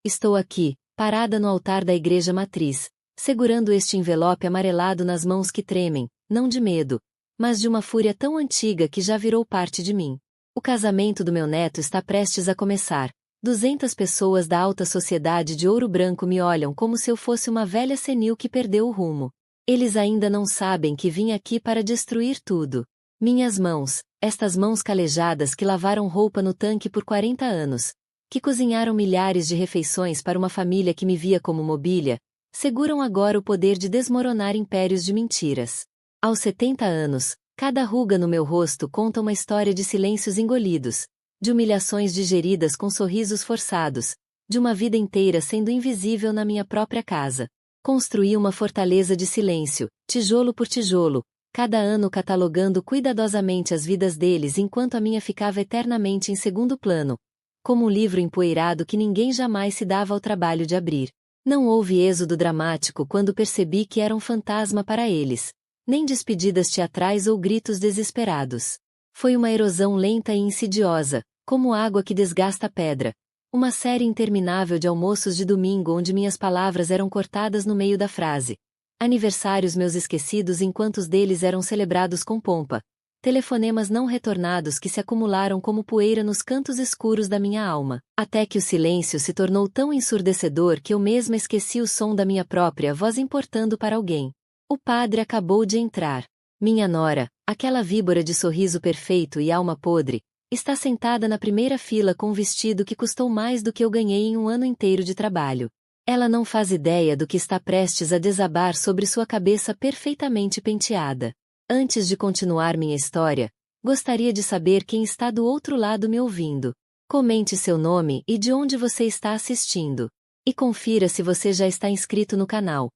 Estou aqui, parada no altar da igreja matriz, segurando este envelope amarelado nas mãos que tremem, não de medo, mas de uma fúria tão antiga que já virou parte de mim. O casamento do meu neto está prestes a começar. 200 pessoas da alta sociedade de Ouro Branco me olham como se eu fosse uma velha senil que perdeu o rumo. Eles ainda não sabem que vim aqui para destruir tudo. Minhas mãos, estas mãos calejadas que lavaram roupa no tanque por 40 anos, que cozinharam milhares de refeições para uma família que me via como mobília, seguram agora o poder de desmoronar impérios de mentiras. Aos 70 anos, cada ruga no meu rosto conta uma história de silêncios engolidos, de humilhações digeridas com sorrisos forçados, de uma vida inteira sendo invisível na minha própria casa. Construí uma fortaleza de silêncio, tijolo por tijolo, cada ano catalogando cuidadosamente as vidas deles enquanto a minha ficava eternamente em segundo plano, como um livro empoeirado que ninguém jamais se dava ao trabalho de abrir. Não houve êxodo dramático quando percebi que era um fantasma para eles, nem despedidas teatrais ou gritos desesperados. Foi uma erosão lenta e insidiosa, como água que desgasta a pedra. Uma série interminável de almoços de domingo onde minhas palavras eram cortadas no meio da frase. Aniversários meus esquecidos enquanto os deles eram celebrados com pompa. Telefonemas não retornados que se acumularam como poeira nos cantos escuros da minha alma, até que o silêncio se tornou tão ensurdecedor que eu mesma esqueci o som da minha própria voz importando para alguém. O padre acabou de entrar. Minha nora, aquela víbora de sorriso perfeito e alma podre, está sentada na primeira fila com um vestido que custou mais do que eu ganhei em um ano inteiro de trabalho. Ela não faz ideia do que está prestes a desabar sobre sua cabeça perfeitamente penteada. Antes de continuar minha história, gostaria de saber quem está do outro lado me ouvindo. Comente seu nome e de onde você está assistindo. E confira se você já está inscrito no canal.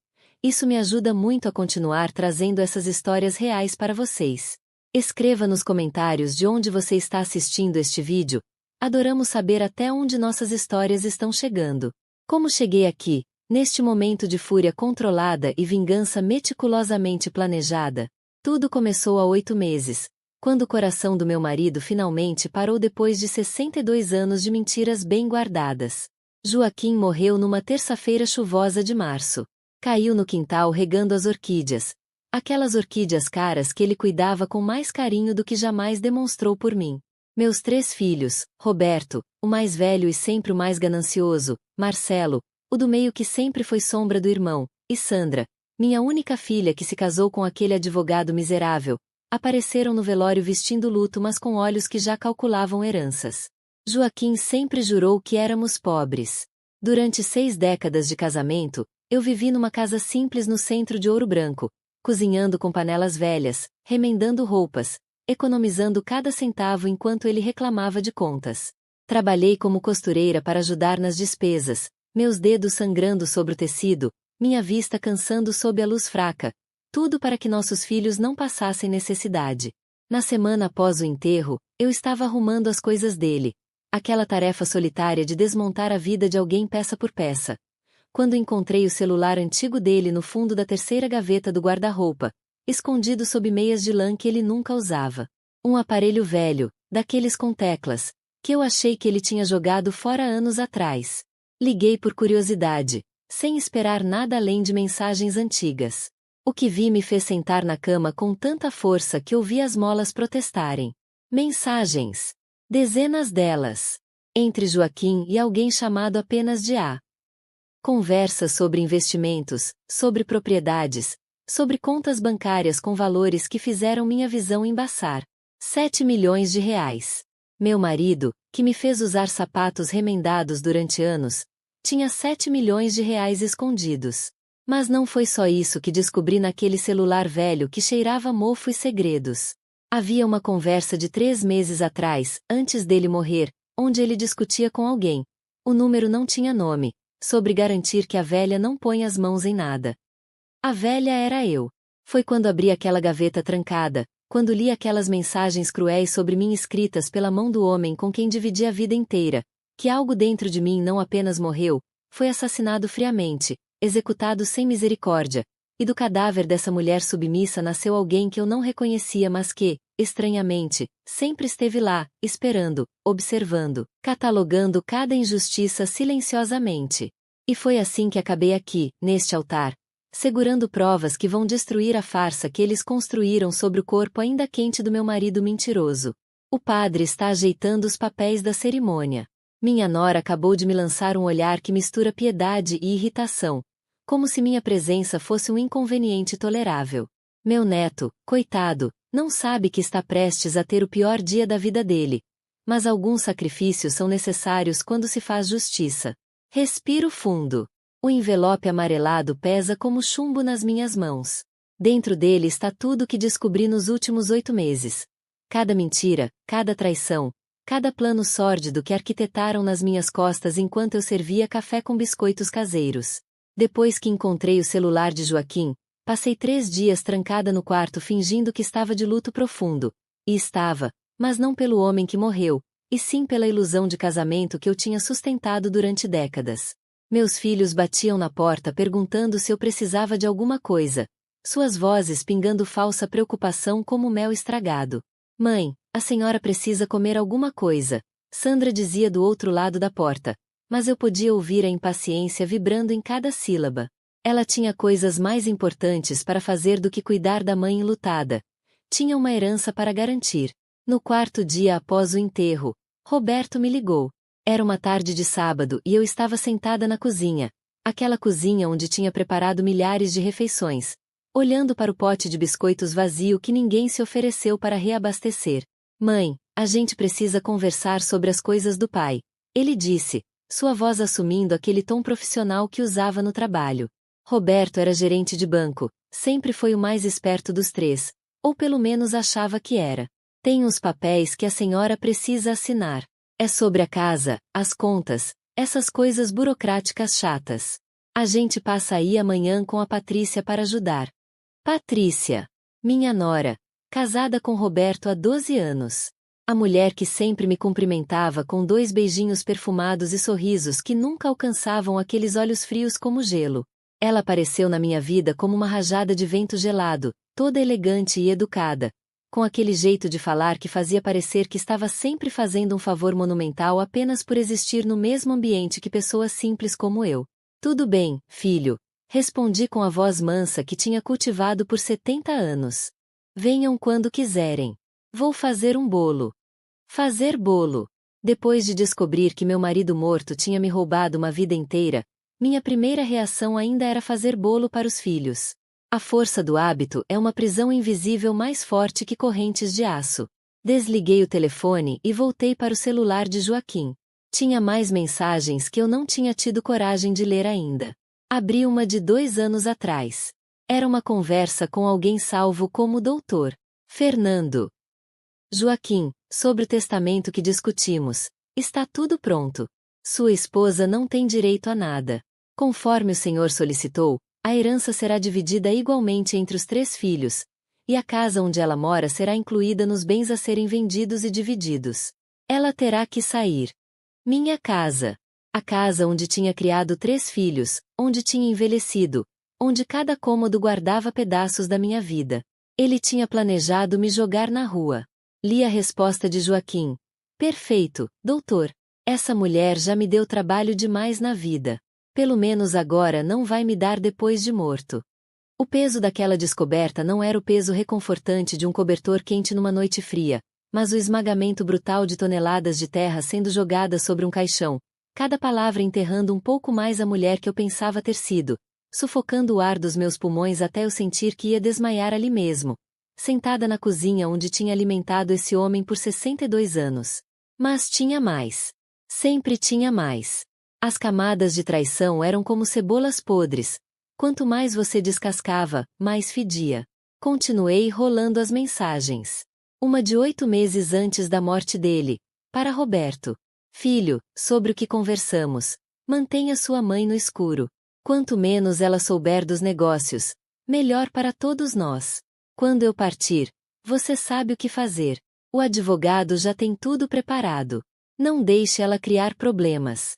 Isso me ajuda muito a continuar trazendo essas histórias reais para vocês. Escreva nos comentários de onde você está assistindo este vídeo. Adoramos saber até onde nossas histórias estão chegando. Como cheguei aqui, neste momento de fúria controlada e vingança meticulosamente planejada? Tudo começou há 8 meses, quando o coração do meu marido finalmente parou depois de 62 anos de mentiras bem guardadas. Joaquim morreu numa terça-feira chuvosa de março. Caiu no quintal regando as orquídeas. Aquelas orquídeas caras que ele cuidava com mais carinho do que jamais demonstrou por mim. Meus 3 filhos, Roberto, o mais velho e sempre o mais ganancioso, Marcelo, o do meio que sempre foi sombra do irmão, e Sandra, minha única filha que se casou com aquele advogado miserável, apareceram no velório vestindo luto mas com olhos que já calculavam heranças. Joaquim sempre jurou que éramos pobres. Durante 6 décadas de casamento, eu vivi numa casa simples no centro de Ouro Branco, cozinhando com panelas velhas, remendando roupas, economizando cada centavo enquanto ele reclamava de contas. Trabalhei como costureira para ajudar nas despesas, meus dedos sangrando sobre o tecido, minha vista cansando sob a luz fraca, tudo para que nossos filhos não passassem necessidade. Na semana após o enterro, eu estava arrumando as coisas dele, aquela tarefa solitária de desmontar a vida de alguém peça por peça, quando encontrei o celular antigo dele no fundo da terceira gaveta do guarda-roupa, escondido sob meias de lã que ele nunca usava. Um aparelho velho, daqueles com teclas, que eu achei que ele tinha jogado fora anos atrás. Liguei por curiosidade, sem esperar nada além de mensagens antigas. O que vi me fez sentar na cama com tanta força que ouvi as molas protestarem. Mensagens. Dezenas delas. Entre Joaquim e alguém chamado apenas de A. Conversas sobre investimentos, sobre propriedades, sobre contas bancárias com valores que fizeram minha visão embaçar. 7 milhões de reais. Meu marido, que me fez usar sapatos remendados durante anos, tinha 7 milhões de reais escondidos. Mas não foi só isso que descobri naquele celular velho que cheirava mofo e segredos. Havia uma conversa de 3 meses atrás, antes dele morrer, onde ele discutia com alguém. O número não tinha nome. Sobre garantir que a velha não põe as mãos em nada. A velha era eu. Foi quando abri aquela gaveta trancada, quando li aquelas mensagens cruéis sobre mim escritas pela mão do homem com quem dividi a vida inteira, que algo dentro de mim não apenas morreu, foi assassinado friamente, executado sem misericórdia, e do cadáver dessa mulher submissa nasceu alguém que eu não reconhecia mas que, estranhamente, sempre esteve lá, esperando, observando, catalogando cada injustiça silenciosamente. E foi assim que acabei aqui, neste altar, segurando provas que vão destruir a farsa que eles construíram sobre o corpo ainda quente do meu marido mentiroso. O padre está ajeitando os papéis da cerimônia. Minha nora acabou de me lançar um olhar que mistura piedade e irritação, como se minha presença fosse um inconveniente tolerável. Meu neto, coitado, não sabe que está prestes a ter o pior dia da vida dele. Mas alguns sacrifícios são necessários quando se faz justiça. Respiro fundo. O envelope amarelado pesa como chumbo nas minhas mãos. Dentro dele está tudo o que descobri nos últimos 8 meses. Cada mentira, cada traição, cada plano sórdido que arquitetaram nas minhas costas enquanto eu servia café com biscoitos caseiros. Depois que encontrei o celular de Joaquim, passei 3 dias trancada no quarto fingindo que estava de luto profundo. E estava, mas não pelo homem que morreu, e sim pela ilusão de casamento que eu tinha sustentado durante décadas. Meus filhos batiam na porta perguntando se eu precisava de alguma coisa, suas vozes pingando falsa preocupação como mel estragado. Mãe, a senhora precisa comer alguma coisa, Sandra dizia do outro lado da porta, mas eu podia ouvir a impaciência vibrando em cada sílaba. Ela tinha coisas mais importantes para fazer do que cuidar da mãe enlutada. Tinha uma herança para garantir. No 4º dia após o enterro, Roberto me ligou. Era uma tarde de sábado e eu estava sentada na cozinha, aquela cozinha onde tinha preparado milhares de refeições, olhando para o pote de biscoitos vazio que ninguém se ofereceu para reabastecer. Mãe, a gente precisa conversar sobre as coisas do pai, ele disse, sua voz assumindo aquele tom profissional que usava no trabalho. Roberto era gerente de banco, sempre foi o mais esperto dos 3, ou pelo menos achava que era. Tem uns papéis que a senhora precisa assinar. É sobre a casa, as contas, essas coisas burocráticas chatas. A gente passa aí amanhã com a Patrícia para ajudar. Patrícia, minha nora, casada com Roberto há 12 anos. A mulher que sempre me cumprimentava com 2 beijinhos perfumados e sorrisos que nunca alcançavam aqueles olhos frios como gelo. Ela apareceu na minha vida como uma rajada de vento gelado, toda elegante e educada, com aquele jeito de falar que fazia parecer que estava sempre fazendo um favor monumental apenas por existir no mesmo ambiente que pessoas simples como eu. Tudo bem, filho, respondi com a voz mansa que tinha cultivado por 70 anos. Venham quando quiserem. Vou fazer um bolo. Fazer bolo. Depois de descobrir que meu marido morto tinha me roubado uma vida inteira, minha primeira reação ainda era fazer bolo para os filhos. A força do hábito é uma prisão invisível mais forte que correntes de aço. Desliguei o telefone e voltei para o celular de Joaquim. Tinha mais mensagens que eu não tinha tido coragem de ler ainda. Abri uma de 2 anos atrás. Era uma conversa com alguém salvo como o doutor Fernando. Joaquim, sobre o testamento que discutimos, está tudo pronto. Sua esposa não tem direito a nada. Conforme o senhor solicitou, a herança será dividida igualmente entre os 3 filhos, e a casa onde ela mora será incluída nos bens a serem vendidos e divididos. Ela terá que sair. Minha casa. A casa onde tinha criado 3 filhos, onde tinha envelhecido, onde cada cômodo guardava pedaços da minha vida. Ele tinha planejado me jogar na rua. Li a resposta de Joaquim. Perfeito, doutor. Essa mulher já me deu trabalho demais na vida. Pelo menos agora não vai me dar depois de morto. O peso daquela descoberta não era o peso reconfortante de um cobertor quente numa noite fria, mas o esmagamento brutal de toneladas de terra sendo jogadas sobre um caixão, cada palavra enterrando um pouco mais a mulher que eu pensava ter sido, sufocando o ar dos meus pulmões até eu sentir que ia desmaiar ali mesmo, sentada na cozinha onde tinha alimentado esse homem por 62 anos. Mas tinha mais. Sempre tinha mais. As camadas de traição eram como cebolas podres. Quanto mais você descascava, mais fedia. Continuei rolando as mensagens. Uma de 8 meses antes da morte dele. Para Roberto. Filho, sobre o que conversamos. Mantenha sua mãe no escuro. Quanto menos ela souber dos negócios, melhor para todos nós. Quando eu partir, você sabe o que fazer. O advogado já tem tudo preparado. Não deixe ela criar problemas.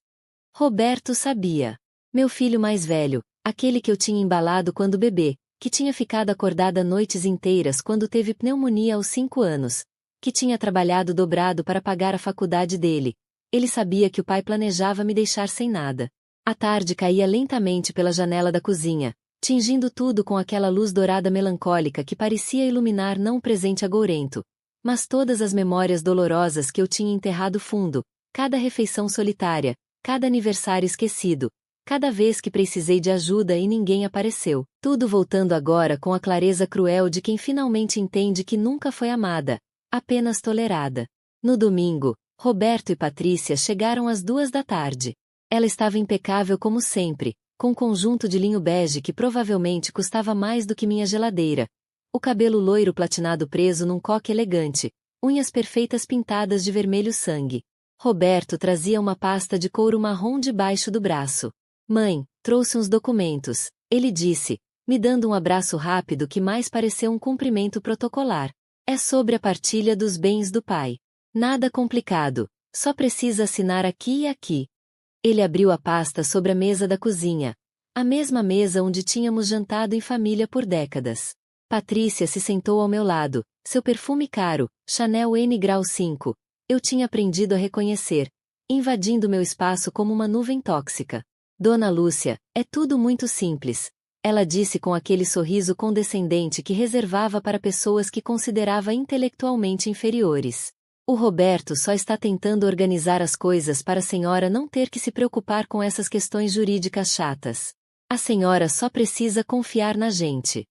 Roberto sabia. Meu filho mais velho, aquele que eu tinha embalado quando bebê, que tinha ficado acordada noites inteiras quando teve pneumonia aos 5 anos, que tinha trabalhado dobrado para pagar a faculdade dele. Ele sabia que o pai planejava me deixar sem nada. A tarde caía lentamente pela janela da cozinha, tingindo tudo com aquela luz dourada melancólica que parecia iluminar não o presente agourento, mas todas as memórias dolorosas que eu tinha enterrado fundo, cada refeição solitária, cada aniversário esquecido, cada vez que precisei de ajuda e ninguém apareceu, tudo voltando agora com a clareza cruel de quem finalmente entende que nunca foi amada, apenas tolerada. No domingo, Roberto e Patrícia chegaram às 2 da tarde. Ela estava impecável como sempre, com um conjunto de linho bege que provavelmente custava mais do que minha geladeira, o cabelo loiro platinado preso num coque elegante, unhas perfeitas pintadas de vermelho sangue. Roberto trazia uma pasta de couro marrom debaixo do braço. Mãe, trouxe uns documentos, ele disse, me dando um abraço rápido que mais pareceu um cumprimento protocolar. É sobre a partilha dos bens do pai. Nada complicado, só precisa assinar aqui e aqui. Ele abriu a pasta sobre a mesa da cozinha, a mesma mesa onde tínhamos jantado em família por décadas. Patrícia se sentou ao meu lado, seu perfume caro, Chanel N Grau 5, eu tinha aprendido a reconhecer, invadindo meu espaço como uma nuvem tóxica. Dona Lúcia, é tudo muito simples, ela disse com aquele sorriso condescendente que reservava para pessoas que considerava intelectualmente inferiores. O Roberto só está tentando organizar as coisas para a senhora não ter que se preocupar com essas questões jurídicas chatas. A senhora só precisa confiar na gente.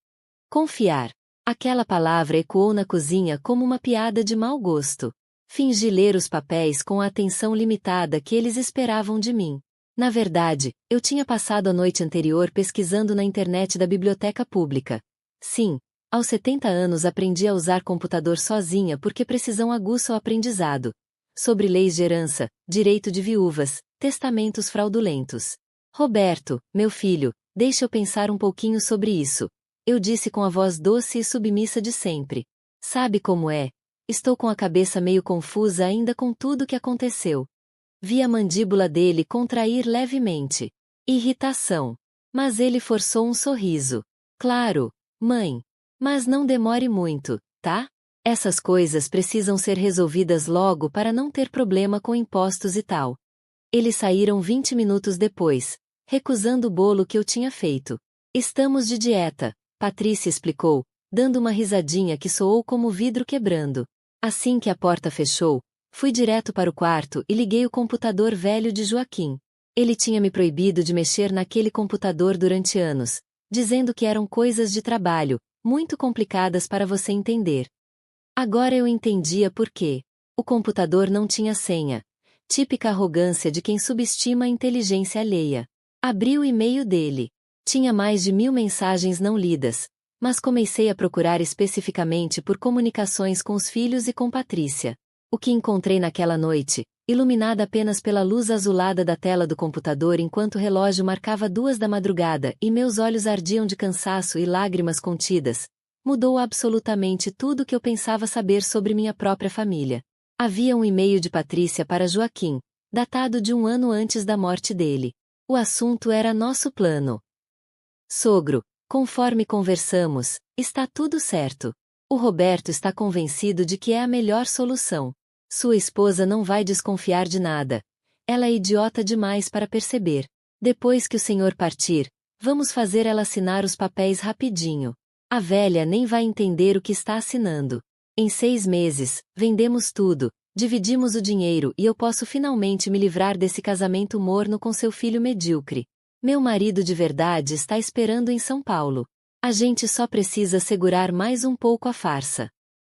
Confiar. Aquela palavra ecoou na cozinha como uma piada de mau gosto. Fingi ler os papéis com a atenção limitada que eles esperavam de mim. Na verdade, eu tinha passado a noite anterior pesquisando na internet da biblioteca pública. Sim, aos 70 anos aprendi a usar computador sozinha porque precisão aguça o aprendizado. Sobre leis de herança, direito de viúvas, testamentos fraudulentos. Roberto, meu filho, deixa eu pensar um pouquinho sobre isso. Eu disse com a voz doce e submissa de sempre. Sabe como é? Estou com a cabeça meio confusa ainda com tudo que aconteceu. Vi a mandíbula dele contrair levemente. Irritação. Mas ele forçou um sorriso. Claro, mãe. Mas não demore muito, tá? Essas coisas precisam ser resolvidas logo para não ter problema com impostos e tal. Eles saíram 20 minutos depois, recusando o bolo que eu tinha feito. Estamos de dieta, Patrícia explicou, dando uma risadinha que soou como vidro quebrando. Assim que a porta fechou, fui direto para o quarto e liguei o computador velho de Joaquim. Ele tinha me proibido de mexer naquele computador durante anos, dizendo que eram coisas de trabalho, muito complicadas para você entender. Agora eu entendia por quê. O computador não tinha senha. Típica arrogância de quem subestima a inteligência alheia. Abri o e-mail dele. Tinha mais de 1000 mensagens não lidas, mas comecei a procurar especificamente por comunicações com os filhos e com Patrícia. O que encontrei naquela noite, iluminada apenas pela luz azulada da tela do computador enquanto o relógio marcava 2 da madrugada e meus olhos ardiam de cansaço e lágrimas contidas, mudou absolutamente tudo o que eu pensava saber sobre minha própria família. Havia um e-mail de Patrícia para Joaquim, datado de 1 ano antes da morte dele. O assunto era nosso plano. Sogro, conforme conversamos, está tudo certo. O Roberto está convencido de que é a melhor solução. Sua esposa não vai desconfiar de nada. Ela é idiota demais para perceber. Depois que o senhor partir, vamos fazer ela assinar os papéis rapidinho. A velha nem vai entender o que está assinando. Em 6 meses, vendemos tudo, dividimos o dinheiro e eu posso finalmente me livrar desse casamento morno com seu filho medíocre. Meu marido de verdade está esperando em São Paulo. A gente só precisa segurar mais um pouco a farsa.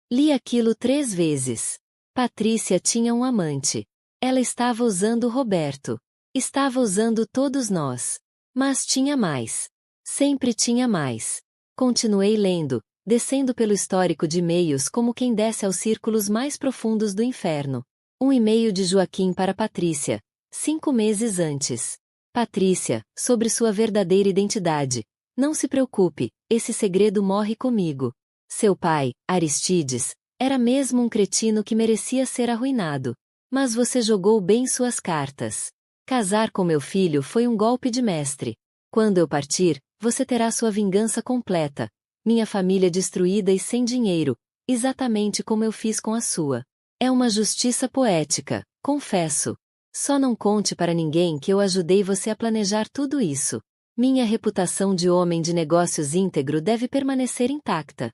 Li aquilo 3 vezes. Patrícia tinha um amante. Ela estava usando Roberto. Estava usando todos nós. Mas tinha mais. Sempre tinha mais. Continuei lendo, descendo pelo histórico de e-mails como quem desce aos círculos mais profundos do inferno. Um e-mail de Joaquim para Patrícia, 5 meses antes. Patrícia, sobre sua verdadeira identidade. Não se preocupe, esse segredo morre comigo. Seu pai, Aristides, era mesmo um cretino que merecia ser arruinado. Mas você jogou bem suas cartas. Casar com meu filho foi um golpe de mestre. Quando eu partir, você terá sua vingança completa. Minha família destruída e sem dinheiro, exatamente como eu fiz com a sua. É uma justiça poética, confesso. Só não conte para ninguém que eu ajudei você a planejar tudo isso. Minha reputação de homem de negócios íntegro deve permanecer intacta.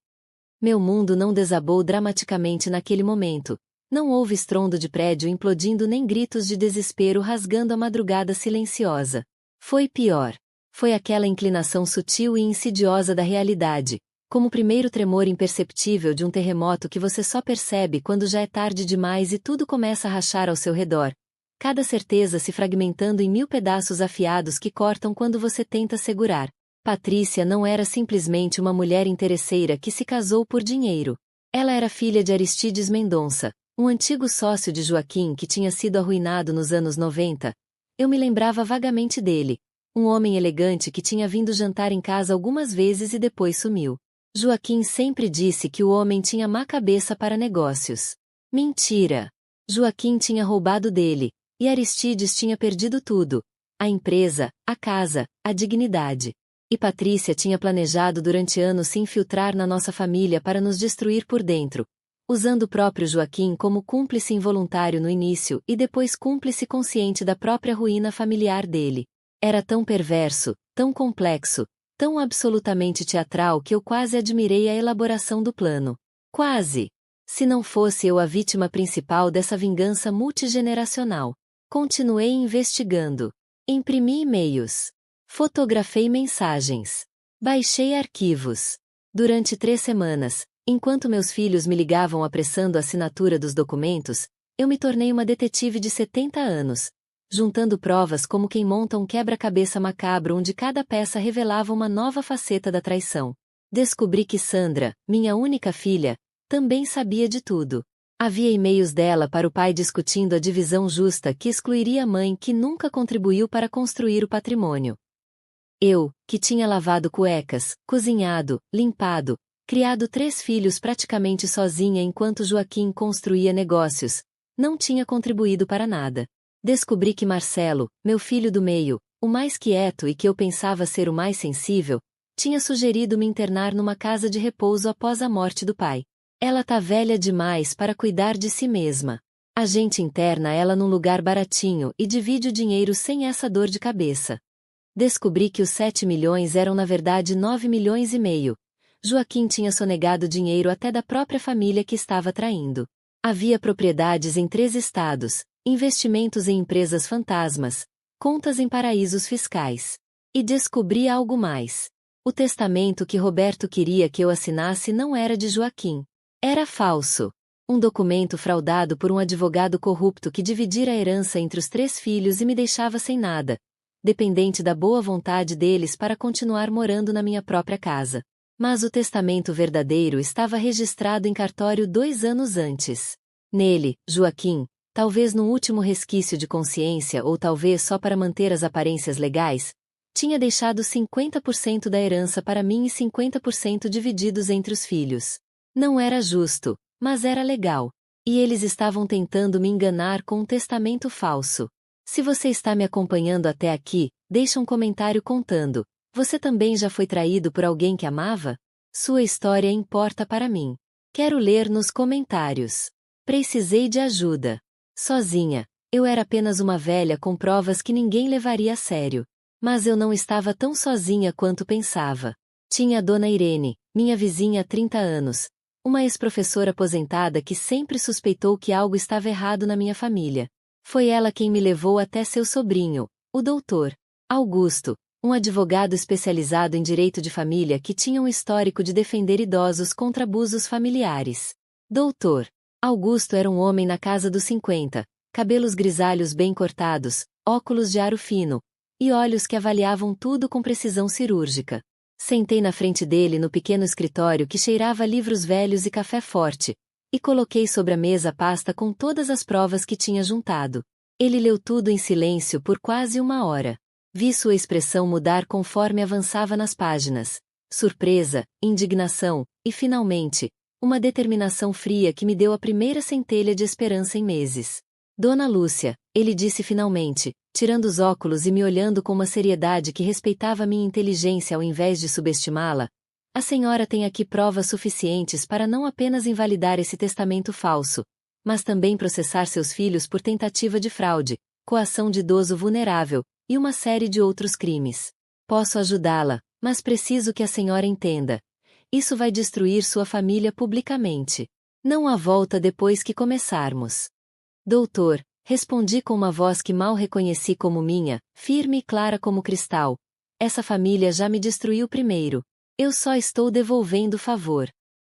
Meu mundo não desabou dramaticamente naquele momento. Não houve estrondo de prédio implodindo nem gritos de desespero rasgando a madrugada silenciosa. Foi pior. Foi aquela inclinação sutil e insidiosa da realidade, como o primeiro tremor imperceptível de um terremoto que você só percebe quando já é tarde demais e tudo começa a rachar ao seu redor. Cada certeza se fragmentando em 1000 pedaços afiados que cortam quando você tenta segurar. Patrícia não era simplesmente uma mulher interesseira que se casou por dinheiro. Ela era filha de Aristides Mendonça, um antigo sócio de Joaquim que tinha sido arruinado nos anos 90. Eu me lembrava vagamente dele. Um homem elegante que tinha vindo jantar em casa algumas vezes e depois sumiu. Joaquim sempre disse que o homem tinha má cabeça para negócios. Mentira! Joaquim tinha roubado dele, e Aristides tinha perdido tudo: a empresa, a casa, a dignidade. E Patrícia tinha planejado durante anos se infiltrar na nossa família para nos destruir por dentro, usando o próprio Joaquim como cúmplice involuntário no início e depois cúmplice consciente da própria ruína familiar dele. Era tão perverso, tão complexo, tão absolutamente teatral que eu quase admirei a elaboração do plano. Quase! Se não fosse eu a vítima principal dessa vingança multigeneracional. Continuei investigando. Imprimi e-mails. Fotografei mensagens. Baixei arquivos. Durante 3 semanas, enquanto meus filhos me ligavam apressando a assinatura dos documentos, eu me tornei uma detetive de 70 anos, juntando provas como quem monta um quebra-cabeça macabro onde cada peça revelava uma nova faceta da traição. Descobri que Sandra, minha única filha, também sabia de tudo. Havia e-mails dela para o pai discutindo a divisão justa que excluiria a mãe que nunca contribuiu para construir o patrimônio. Eu, que tinha lavado cuecas, cozinhado, limpado, criado 3 filhos praticamente sozinha enquanto Joaquim construía negócios, não tinha contribuído para nada. Descobri que Marcelo, meu filho do meio, o mais quieto e que eu pensava ser o mais sensível, tinha sugerido me internar numa casa de repouso após a morte do pai. Ela tá velha demais para cuidar de si mesma. A gente interna ela num lugar baratinho e divide o dinheiro sem essa dor de cabeça. Descobri que os 7 milhões eram na verdade 9 milhões e meio. Joaquim tinha sonegado dinheiro até da própria família que estava traindo. Havia propriedades em 3 estados, investimentos em empresas fantasmas, contas em paraísos fiscais. E descobri algo mais. O testamento que Roberto queria que eu assinasse não era de Joaquim. Era falso. Um documento fraudado por um advogado corrupto que dividira a herança entre os 3 filhos e me deixava sem nada, dependente da boa vontade deles para continuar morando na minha própria casa. Mas o testamento verdadeiro estava registrado em cartório 2 anos antes. Nele, Joaquim, talvez num último resquício de consciência ou talvez só para manter as aparências legais, tinha deixado 50% da herança para mim e 50% divididos entre os filhos. Não era justo, mas era legal. E eles estavam tentando me enganar com um testamento falso. Se você está me acompanhando até aqui, deixe um comentário contando. Você também já foi traído por alguém que amava? Sua história importa para mim. Quero ler nos comentários. Precisei de ajuda. Sozinha, eu era apenas uma velha com provas que ninguém levaria a sério. Mas eu não estava tão sozinha quanto pensava. Tinha a dona Irene, minha vizinha há 30 anos, uma ex-professora aposentada que sempre suspeitou que algo estava errado na minha família. Foi ela quem me levou até seu sobrinho, o doutor Augusto, um advogado especializado em direito de família que tinha um histórico de defender idosos contra abusos familiares. Doutor Augusto era um homem na casa dos 50, cabelos grisalhos bem cortados, óculos de aro fino, e olhos que avaliavam tudo com precisão cirúrgica. Sentei na frente dele no pequeno escritório que cheirava a livros velhos e café forte, e coloquei sobre a mesa a pasta com todas as provas que tinha juntado. Ele leu tudo em silêncio por quase 1 hora. Vi sua expressão mudar conforme avançava nas páginas. Surpresa, indignação, e finalmente, uma determinação fria que me deu a primeira centelha de esperança em meses. Dona Lúcia, ele disse finalmente, tirando os óculos e me olhando com uma seriedade que respeitava minha inteligência ao invés de subestimá-la, a senhora tem aqui provas suficientes para não apenas invalidar esse testamento falso, mas também processar seus filhos por tentativa de fraude, coação de idoso vulnerável, e uma série de outros crimes. Posso ajudá-la, mas preciso que a senhora entenda. Isso vai destruir sua família publicamente. Não há volta depois que começarmos. Doutor, respondi com uma voz que mal reconheci como minha, firme e clara como cristal. Essa família já me destruiu primeiro. Eu só estou devolvendo o favor.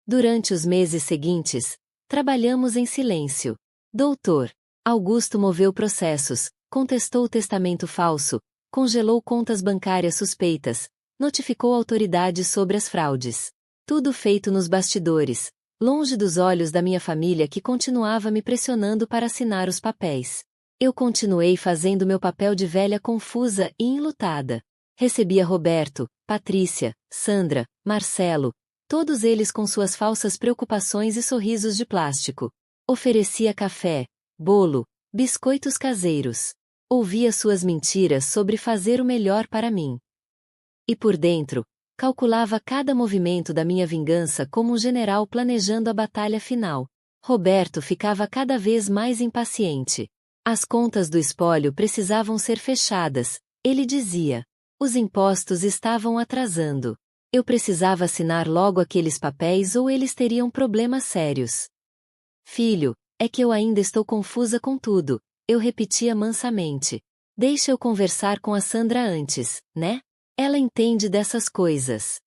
Durante os meses seguintes, trabalhamos em silêncio. Doutor, Augusto moveu processos, contestou o testamento falso, congelou contas bancárias suspeitas, notificou autoridades sobre as fraudes. Tudo feito nos bastidores, longe dos olhos da minha família que continuava me pressionando para assinar os papéis. Eu continuei fazendo meu papel de velha confusa e enlutada. Recebia Roberto, Patrícia, Sandra, Marcelo, todos eles com suas falsas preocupações e sorrisos de plástico. Oferecia café, bolo, biscoitos caseiros. Ouvia suas mentiras sobre fazer o melhor para mim. E por dentro, calculava cada movimento da minha vingança como um general planejando a batalha final. Roberto ficava cada vez mais impaciente. As contas do espólio precisavam ser fechadas, ele dizia. Os impostos estavam atrasando. Eu precisava assinar logo aqueles papéis ou eles teriam problemas sérios. Filho, é que eu ainda estou confusa com tudo, eu repetia mansamente. Deixa eu conversar com a Sandra antes, né? Ela entende dessas coisas.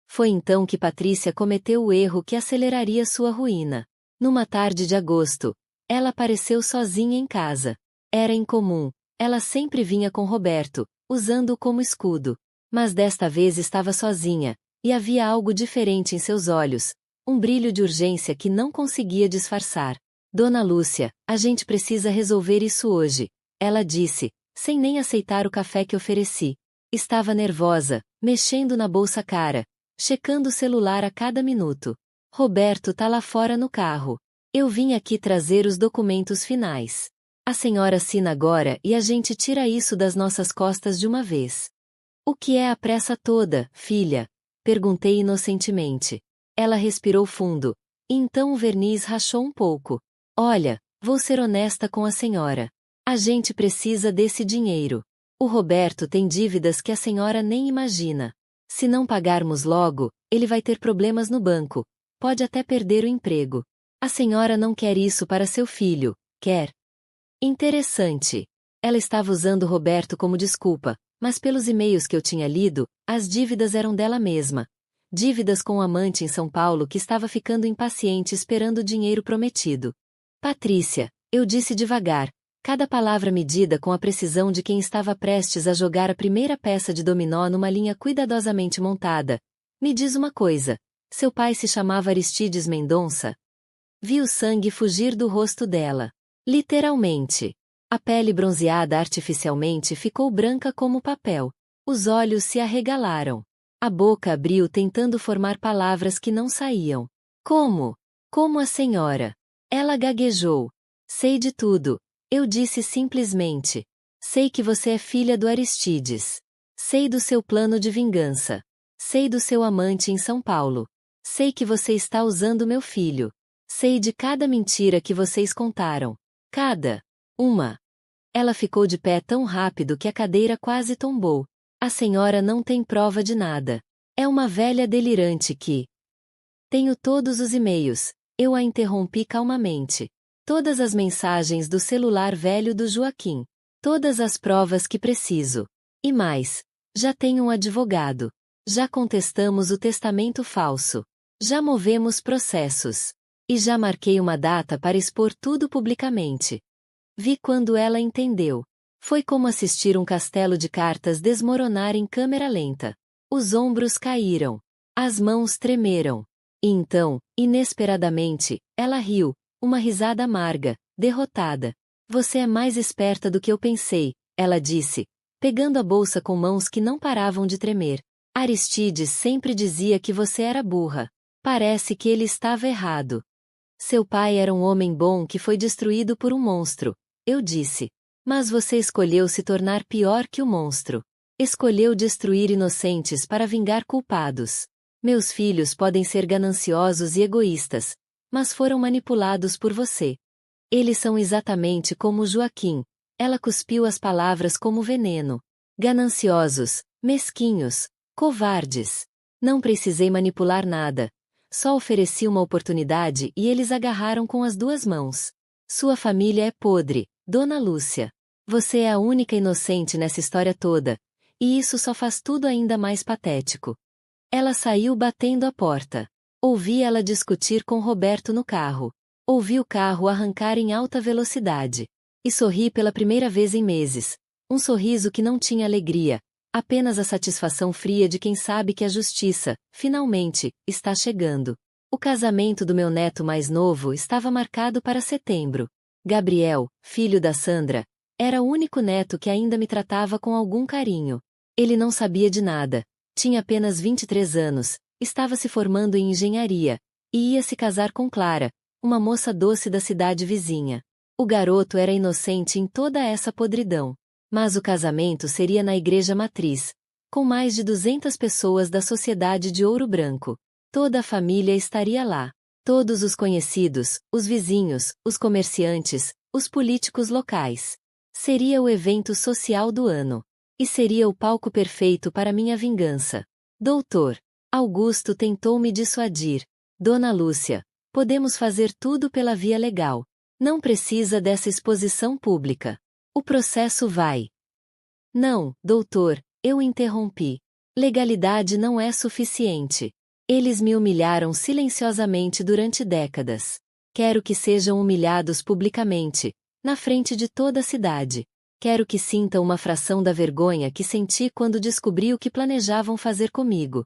Foi então que Patrícia cometeu o erro que aceleraria sua ruína. Numa tarde de agosto, ela apareceu sozinha em casa. Era incomum, ela sempre vinha com Roberto, usando-o como escudo. Mas desta vez estava sozinha, e havia algo diferente em seus olhos, um brilho de urgência que não conseguia disfarçar. Dona Lúcia, a gente precisa resolver isso hoje, ela disse, sem nem aceitar o café que ofereci. Estava nervosa, mexendo na bolsa cara, checando o celular a cada minuto. Roberto tá lá fora no carro. Eu vim aqui trazer os documentos finais. A senhora assina agora e a gente tira isso das nossas costas de uma vez. O que é a pressa toda, filha? Perguntei inocentemente. Ela respirou fundo, e então o verniz rachou um pouco. Olha, vou ser honesta com a senhora. A gente precisa desse dinheiro. O Roberto tem dívidas que a senhora nem imagina. Se não pagarmos logo, ele vai ter problemas no banco. Pode até perder o emprego. A senhora não quer isso para seu filho, quer? Interessante. Ela estava usando Roberto como desculpa, mas pelos e-mails que eu tinha lido, as dívidas eram dela mesma. Dívidas com um amante em São Paulo que estava ficando impaciente esperando o dinheiro prometido. Patrícia, eu disse devagar, cada palavra medida com a precisão de quem estava prestes a jogar a primeira peça de dominó numa linha cuidadosamente montada. Me diz uma coisa, seu pai se chamava Aristides Mendonça? Vi o sangue fugir do rosto dela. Literalmente. A pele bronzeada artificialmente ficou branca como papel. Os olhos se arregalaram. A boca abriu tentando formar palavras que não saíam. Como? Como a senhora? Ela gaguejou. Sei de tudo. Eu disse simplesmente. Sei que você é filha do Aristides. Sei do seu plano de vingança. Sei do seu amante em São Paulo. Sei que você está usando meu filho. Sei de cada mentira que vocês contaram. Cada uma. Ela ficou de pé tão rápido que a cadeira quase tombou. A senhora não tem prova de nada. É uma velha delirante que... Tenho todos os e-mails. Eu a interrompi calmamente. Todas as mensagens do celular velho do Joaquim. Todas as provas que preciso. E mais. Já tenho um advogado. Já contestamos o testamento falso. Já movemos processos. E já marquei uma data para expor tudo publicamente. Vi quando ela entendeu. Foi como assistir um castelo de cartas desmoronar em câmera lenta. Os ombros caíram. As mãos tremeram. E então, inesperadamente, ela riu, uma risada amarga, derrotada. Você é mais esperta do que eu pensei, ela disse, pegando a bolsa com mãos que não paravam de tremer. Aristides sempre dizia que você era burra. Parece que ele estava errado. Seu pai era um homem bom que foi destruído por um monstro. eu disse. Mas você escolheu se tornar pior que o monstro. Escolheu destruir inocentes para vingar culpados. Meus filhos podem ser gananciosos e egoístas, mas foram manipulados por você. Eles são exatamente como Joaquim. Ela cuspiu as palavras como veneno. Gananciosos, mesquinhos, covardes. Não precisei manipular nada. Só ofereci uma oportunidade e eles agarraram com as duas mãos. Sua família é podre, Dona Lúcia. Você é a única inocente nessa história toda, e isso só faz tudo ainda mais patético. Ela saiu batendo a porta. Ouvi ela discutir com Roberto no carro. Ouvi o carro arrancar em alta velocidade. E sorri pela primeira vez em meses. Um sorriso que não tinha alegria, apenas a satisfação fria de quem sabe que a justiça, finalmente, está chegando. O casamento do meu neto mais novo estava marcado para setembro. Gabriel, filho da Sandra, era o único neto que ainda me tratava com algum carinho. Ele não sabia de nada, tinha apenas 23 anos, estava se formando em engenharia, e ia se casar com Clara, uma moça doce da cidade vizinha. O garoto era inocente em toda essa podridão. Mas o casamento seria na igreja matriz, com mais de 200 pessoas da sociedade de Ouro Branco. Toda a família estaria lá. Todos os conhecidos, os vizinhos, os comerciantes, os políticos locais. Seria o evento social do ano. E seria o palco perfeito para minha vingança. Doutor Augusto tentou me dissuadir. Dona Lúcia, podemos fazer tudo pela via legal. Não precisa dessa exposição pública. O processo vai. Não, doutor, eu interrompi. Legalidade não é suficiente. Eles me humilharam silenciosamente durante décadas. Quero que sejam humilhados publicamente, na frente de toda a cidade. Quero que sintam uma fração da vergonha que senti quando descobri o que planejavam fazer comigo.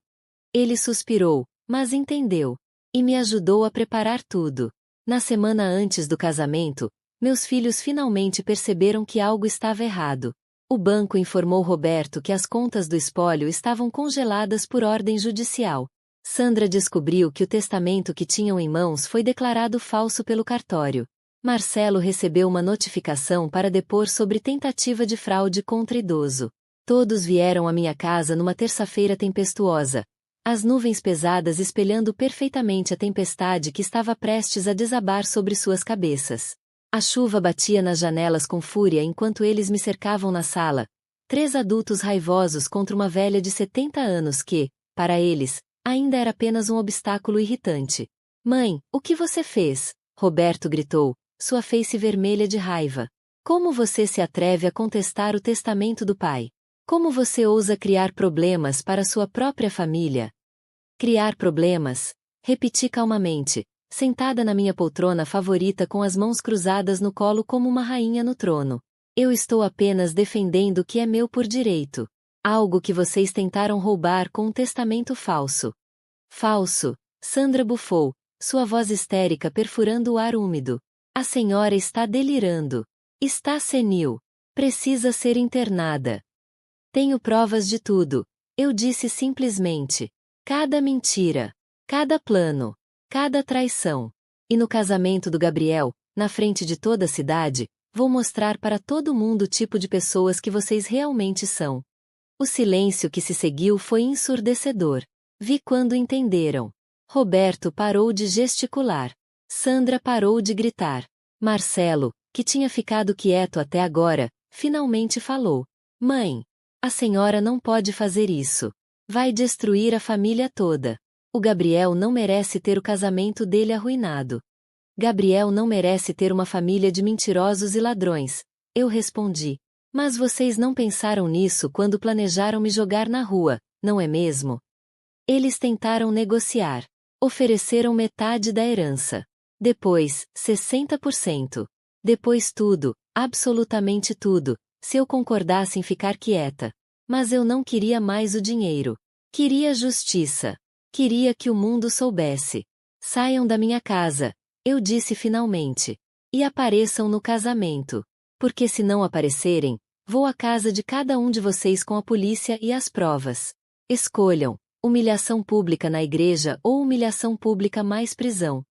Ele suspirou, mas entendeu. E me ajudou a preparar tudo. Na semana antes do casamento, meus filhos finalmente perceberam que algo estava errado. O banco informou Roberto que as contas do espólio estavam congeladas por ordem judicial. Sandra descobriu que o testamento que tinham em mãos foi declarado falso pelo cartório. Marcelo recebeu uma notificação para depor sobre tentativa de fraude contra idoso. Todos vieram à minha casa numa terça-feira tempestuosa. As nuvens pesadas espelhando perfeitamente a tempestade que estava prestes a desabar sobre suas cabeças. A chuva batia nas janelas com fúria enquanto eles me cercavam na sala. 3 adultos raivosos contra uma velha de 70 anos que, para eles, ainda era apenas um obstáculo irritante. Mãe, o que você fez? Roberto gritou, sua face vermelha de raiva. Como você se atreve a contestar o testamento do pai? Como você ousa criar problemas para sua própria família? Criar problemas? Repeti calmamente, sentada na minha poltrona favorita com as mãos cruzadas no colo como uma rainha no trono. Eu estou apenas defendendo o que é meu por direito. Algo que vocês tentaram roubar com um testamento falso. Falso, Sandra bufou, sua voz histérica perfurando o ar úmido. A senhora está delirando. Está senil. Precisa ser internada. Tenho provas de tudo. Eu disse simplesmente. Cada mentira. Cada plano. Cada traição. E no casamento do Gabriel, na frente de toda a cidade, vou mostrar para todo mundo o tipo de pessoas que vocês realmente são. O silêncio que se seguiu foi ensurdecedor. Vi quando entenderam. Roberto parou de gesticular. Sandra parou de gritar. Marcelo, que tinha ficado quieto até agora, finalmente falou. Mãe, a senhora não pode fazer isso. Vai destruir a família toda. O Gabriel não merece ter o casamento dele arruinado. Gabriel não merece ter uma família de mentirosos e ladrões. Eu respondi. Mas vocês não pensaram nisso quando planejaram me jogar na rua, não é mesmo? Eles tentaram negociar. Ofereceram metade da herança. Depois, 60%. Depois tudo, absolutamente tudo, se eu concordasse em ficar quieta. Mas eu não queria mais o dinheiro. Queria justiça. Queria que o mundo soubesse. Saiam da minha casa, eu disse finalmente. E apareçam no casamento. Porque se não aparecerem, vou à casa de cada um de vocês com a polícia e as provas. Escolham, humilhação pública na igreja ou humilhação pública mais prisão.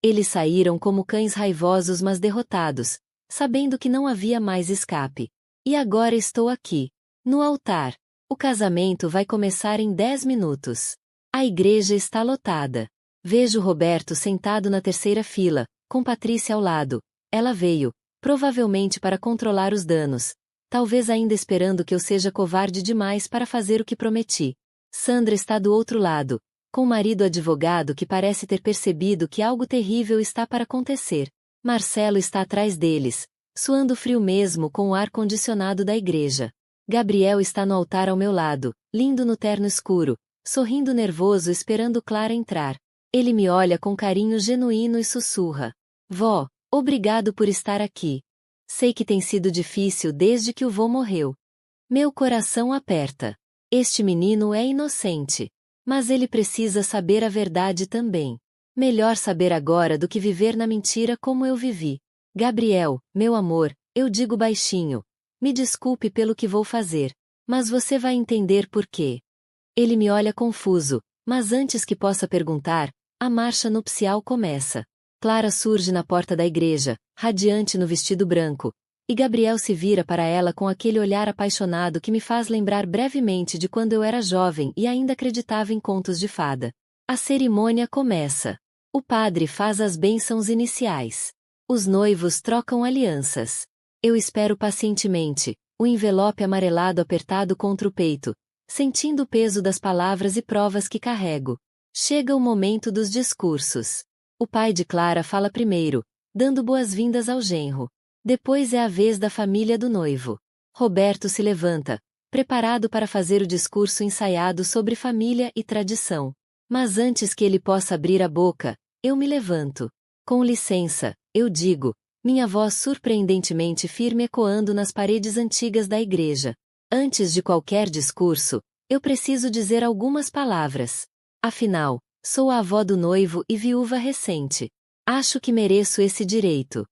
Eles saíram como cães raivosos mas derrotados, sabendo que não havia mais escape. E agora estou aqui, no altar. O casamento vai começar em 10 minutos. A igreja está lotada. Vejo Roberto sentado na terceira fila, com Patrícia ao lado. Ela veio, provavelmente para controlar os danos. Talvez ainda esperando que eu seja covarde demais para fazer o que prometi. Sandra está do outro lado, com o marido advogado que parece ter percebido que algo terrível está para acontecer. Marcelo está atrás deles, suando frio mesmo com o ar-condicionado da igreja. Gabriel está no altar ao meu lado, lindo no terno escuro, sorrindo nervoso esperando Clara entrar. Ele me olha com carinho genuíno e sussurra: Vó, obrigado por estar aqui. Sei que tem sido difícil desde que o vô morreu. Meu coração aperta. Este menino é inocente. Mas ele precisa saber a verdade também. Melhor saber agora do que viver na mentira como eu vivi. Gabriel, meu amor, eu digo baixinho. Me desculpe pelo que vou fazer. Mas você vai entender por quê. Ele me olha confuso, mas antes que possa perguntar, a marcha nupcial começa. Clara surge na porta da igreja, radiante no vestido branco, e Gabriel se vira para ela com aquele olhar apaixonado que me faz lembrar brevemente de quando eu era jovem e ainda acreditava em contos de fada. A cerimônia começa. O padre faz as bênçãos iniciais. Os noivos trocam alianças. Eu espero pacientemente, o envelope amarelado apertado contra o peito, sentindo o peso das palavras e provas que carrego. Chega o momento dos discursos. O pai de Clara fala primeiro, dando boas-vindas ao genro. Depois é a vez da família do noivo. Roberto se levanta, preparado para fazer o discurso ensaiado sobre família e tradição. Mas antes que ele possa abrir a boca, eu me levanto. Com licença, eu digo, minha voz surpreendentemente firme ecoando nas paredes antigas da igreja. Antes de qualquer discurso, eu preciso dizer algumas palavras. Afinal, sou a avó do noivo e viúva recente. Acho que mereço esse direito.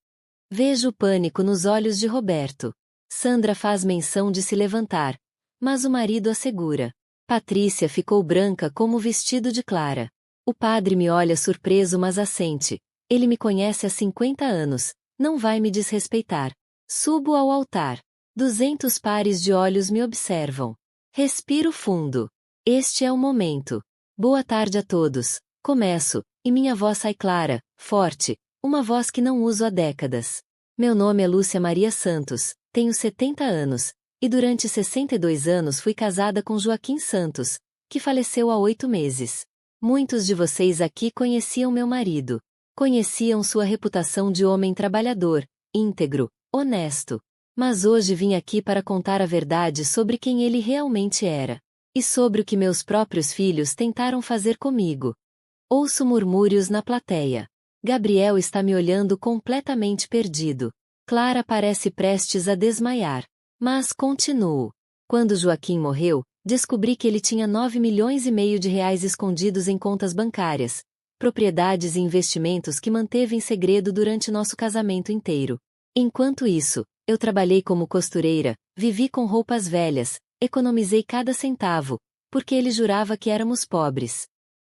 Vejo o pânico nos olhos de Roberto. Sandra faz menção de se levantar, mas o marido a segura. Patrícia ficou branca como o vestido de Clara. O padre me olha surpreso mas assente. Ele me conhece há 50 anos, não vai me desrespeitar. Subo ao altar. 200 pares de olhos me observam. Respiro fundo. Este é o momento. Boa tarde a todos. Começo, e minha voz sai clara, forte, uma voz que não uso há décadas. Meu nome é Lúcia Maria Santos, tenho 70 anos, e durante 62 anos fui casada com Joaquim Santos, que faleceu há 8 meses. Muitos de vocês aqui conheciam meu marido. Conheciam sua reputação de homem trabalhador, íntegro, honesto. Mas hoje vim aqui para contar a verdade sobre quem ele realmente era. E sobre o que meus próprios filhos tentaram fazer comigo. Ouço murmúrios na plateia. Gabriel está me olhando completamente perdido. Clara parece prestes a desmaiar. Mas continuo. Quando Joaquim morreu, descobri que ele tinha 9 milhões e meio de reais escondidos em contas bancárias, propriedades e investimentos que manteve em segredo durante nosso casamento inteiro. Enquanto isso, eu trabalhei como costureira, vivi com roupas velhas, economizei cada centavo, porque ele jurava que éramos pobres.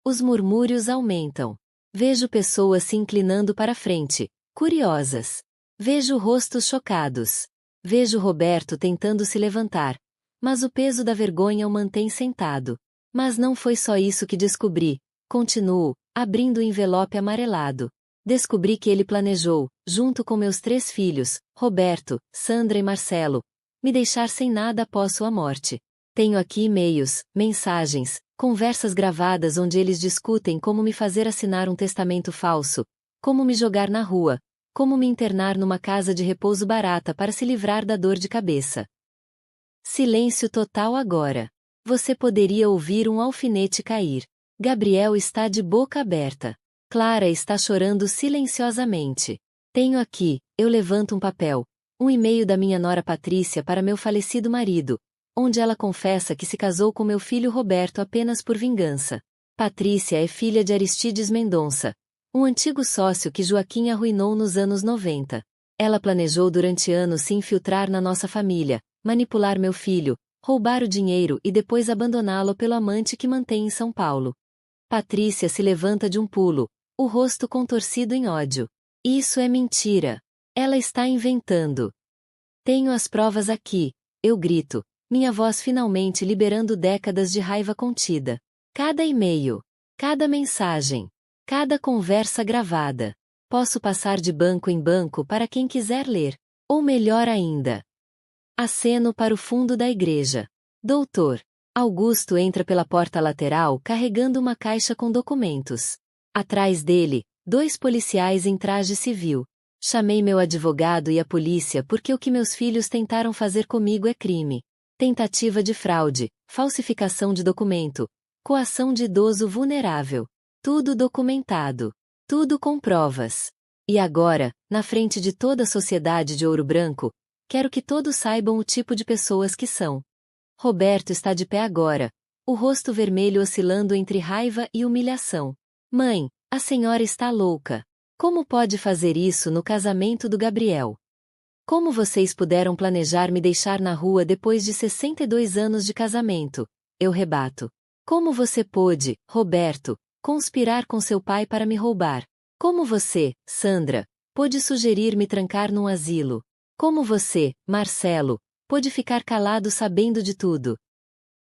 Os murmúrios aumentam. Vejo pessoas se inclinando para frente, curiosas. Vejo rostos chocados. Vejo Roberto tentando se levantar, mas o peso da vergonha o mantém sentado. Mas não foi só isso que descobri. Continuo, abrindo o envelope amarelado. Descobri que ele planejou, junto com meus 3 filhos, Roberto, Sandra e Marcelo, me deixar sem nada após sua morte. Tenho aqui e-mails, mensagens, conversas gravadas onde eles discutem como me fazer assinar um testamento falso, como me jogar na rua, como me internar numa casa de repouso barata para se livrar da dor de cabeça. Silêncio total agora. Você poderia ouvir um alfinete cair. Gabriel está de boca aberta. Clara está chorando silenciosamente. Tenho aqui, eu levanto um papel, um e-mail da minha nora Patrícia para meu falecido marido, onde ela confessa que se casou com meu filho Roberto apenas por vingança. Patrícia é filha de Aristides Mendonça, um antigo sócio que Joaquim arruinou nos anos 90. Ela planejou durante anos se infiltrar na nossa família, manipular meu filho, roubar o dinheiro e depois abandoná-lo pelo amante que mantém em São Paulo. Patrícia se levanta de um pulo, o rosto contorcido em ódio. Isso é mentira. Ela está inventando. Tenho as provas aqui, eu grito, minha voz finalmente liberando décadas de raiva contida. Cada e-mail, cada mensagem, cada conversa gravada. Posso passar de banco em banco para quem quiser ler. Ou melhor ainda. Aceno para o fundo da igreja. Doutor. Augusto entra pela porta lateral carregando uma caixa com documentos. Atrás dele, 2 policiais em traje civil. Chamei meu advogado e a polícia porque o que meus filhos tentaram fazer comigo é crime. Tentativa de fraude, falsificação de documento, coação de idoso vulnerável. Tudo documentado. Tudo com provas. E agora, na frente de toda a sociedade de Ouro Branco, quero que todos saibam o tipo de pessoas que são. Roberto está de pé agora, o rosto vermelho oscilando entre raiva e humilhação. Mãe, a senhora está louca. Como pode fazer isso no casamento do Gabriel? Como vocês puderam planejar me deixar na rua depois de 62 anos de casamento? Eu rebato. Como você pôde, Roberto, conspirar com seu pai para me roubar? Como você, Sandra, pôde sugerir me trancar num asilo? Como você, Marcelo, pôde ficar calado sabendo de tudo?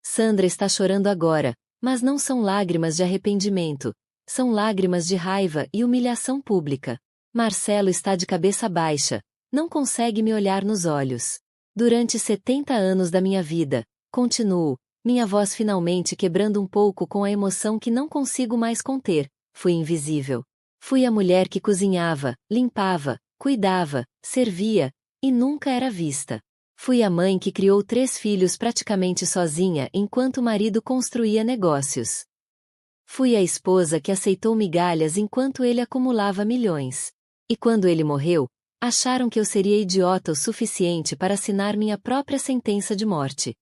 Sandra está chorando agora, mas não são lágrimas de arrependimento. São lágrimas de raiva e humilhação pública. Marcelo está de cabeça baixa, não consegue me olhar nos olhos. Durante 70 anos da minha vida, continuo, minha voz finalmente quebrando um pouco com a emoção que não consigo mais conter, fui invisível. Fui a mulher que cozinhava, limpava, cuidava, servia, e nunca era vista. Fui a mãe que criou 3 filhos praticamente sozinha enquanto o marido construía negócios. Fui a esposa que aceitou migalhas enquanto ele acumulava milhões. E quando ele morreu, acharam que eu seria idiota o suficiente para assinar minha própria sentença de morte.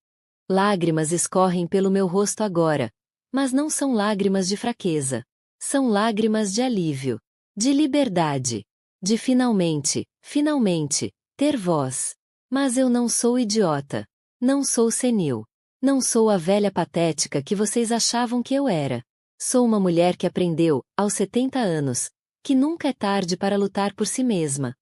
Lágrimas escorrem pelo meu rosto agora, mas não são lágrimas de fraqueza. São lágrimas de alívio, de liberdade, de finalmente, ter voz. Mas eu não sou idiota. Não sou senil. Não sou a velha patética que vocês achavam que eu era. Sou uma mulher que aprendeu, aos 70 anos, que nunca é tarde para lutar por si mesma.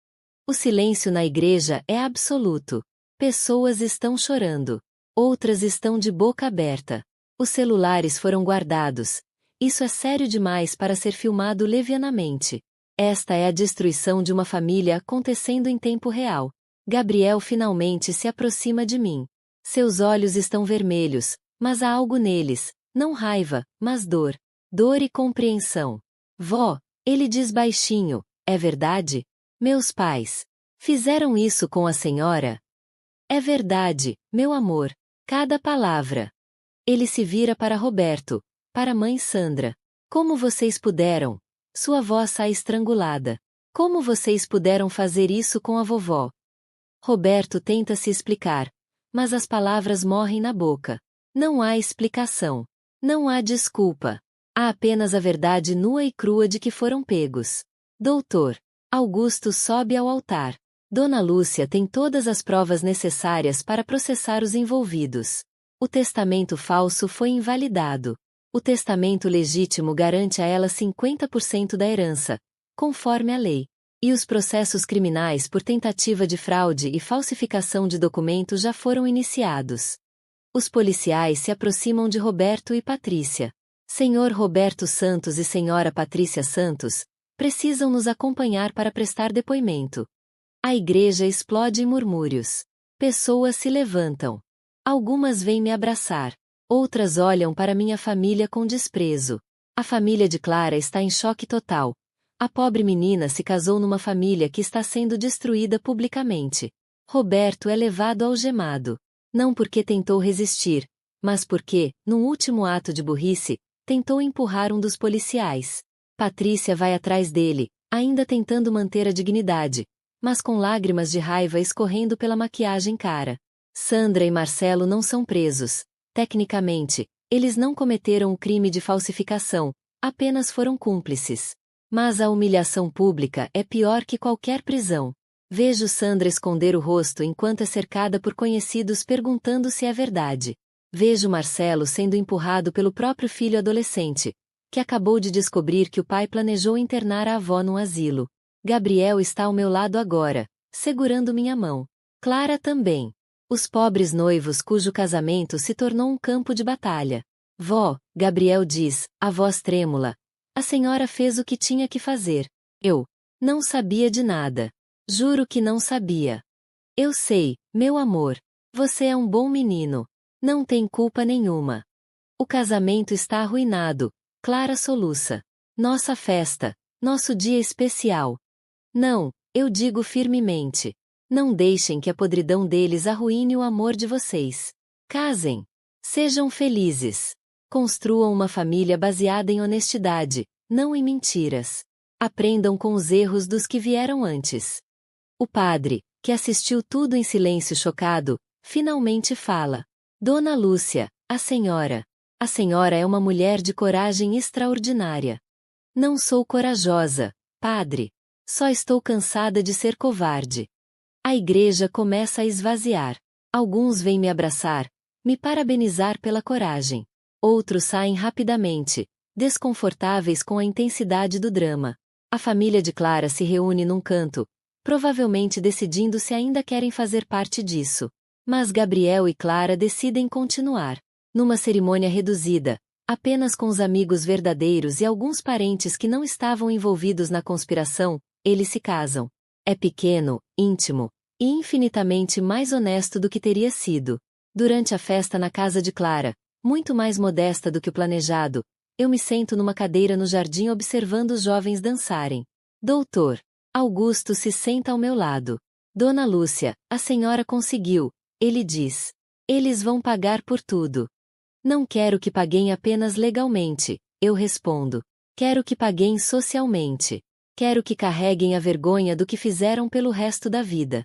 O silêncio na igreja é absoluto. Pessoas estão chorando. Outras estão de boca aberta. Os celulares foram guardados. Isso é sério demais para ser filmado levianamente. Esta é a destruição de uma família acontecendo em tempo real. Gabriel finalmente se aproxima de mim. Seus olhos estão vermelhos, mas há algo neles, não raiva, mas dor. Dor e compreensão. Vó, ele diz baixinho, é verdade? Meus pais fizeram isso com a senhora? É verdade, meu amor. Cada palavra. Ele se vira para Roberto, para a mãe Sandra. Como vocês puderam? Sua voz sai estrangulada. Como vocês puderam fazer isso com a vovó? Roberto tenta se explicar, mas as palavras morrem na boca. Não há explicação. Não há desculpa. Há apenas a verdade nua e crua de que foram pegos. Doutor. Augusto sobe ao altar. Dona Lúcia tem todas as provas necessárias para processar os envolvidos. O testamento falso foi invalidado. O testamento legítimo garante a ela 50% da herança, conforme a lei. E os processos criminais por tentativa de fraude e falsificação de documentos já foram iniciados. Os policiais se aproximam de Roberto e Patrícia. Senhor Roberto Santos e Senhora Patrícia Santos, precisam nos acompanhar para prestar depoimento. A igreja explode em murmúrios. Pessoas se levantam. Algumas vêm me abraçar. Outras olham para minha família com desprezo. A família de Clara está em choque total. A pobre menina se casou numa família que está sendo destruída publicamente. Roberto é levado algemado. Não porque tentou resistir, mas porque, num último ato de burrice, tentou empurrar um dos policiais. Patrícia vai atrás dele, ainda tentando manter a dignidade, mas com lágrimas de raiva escorrendo pela maquiagem cara. Sandra e Marcelo não são presos. Tecnicamente, eles não cometeram o crime de falsificação, apenas foram cúmplices. Mas a humilhação pública é pior que qualquer prisão. Vejo Sandra esconder o rosto enquanto é cercada por conhecidos perguntando se é verdade. Vejo Marcelo sendo empurrado pelo próprio filho adolescente, que acabou de descobrir que o pai planejou internar a avó num asilo. Gabriel está ao meu lado agora, segurando minha mão. Clara também. Os pobres noivos cujo casamento se tornou um campo de batalha. Vó, Gabriel diz, a voz trêmula. A senhora fez o que tinha que fazer. Eu não sabia de nada. Juro que não sabia. Eu sei, meu amor. Você é um bom menino. Não tem culpa nenhuma. O casamento está arruinado. Clara soluça. Nossa festa. Nosso dia especial. Não, eu digo firmemente. Não deixem que a podridão deles arruine o amor de vocês. Casem. Sejam felizes. Construam uma família baseada em honestidade, não em mentiras. Aprendam com os erros dos que vieram antes. O padre, que assistiu tudo em silêncio chocado, finalmente fala. Dona Lúcia, a senhora é uma mulher de coragem extraordinária. Não sou corajosa, padre. Só estou cansada de ser covarde. A igreja começa a esvaziar. Alguns vêm me abraçar, me parabenizar pela coragem. Outros saem rapidamente, desconfortáveis com a intensidade do drama. A família de Clara se reúne num canto, provavelmente decidindo se ainda querem fazer parte disso. Mas Gabriel e Clara decidem continuar. Numa cerimônia reduzida, apenas com os amigos verdadeiros e alguns parentes que não estavam envolvidos na conspiração, eles se casam. É pequeno, íntimo, e infinitamente mais honesto do que teria sido. Durante a festa na casa de Clara, muito mais modesta do que o planejado, eu me sento numa cadeira no jardim observando os jovens dançarem. Doutor Augusto se senta ao meu lado. Dona Lúcia, a senhora conseguiu, ele diz. Eles vão pagar por tudo. Não quero que paguem apenas legalmente, eu respondo. Quero que paguem socialmente. Quero que carreguem a vergonha do que fizeram pelo resto da vida.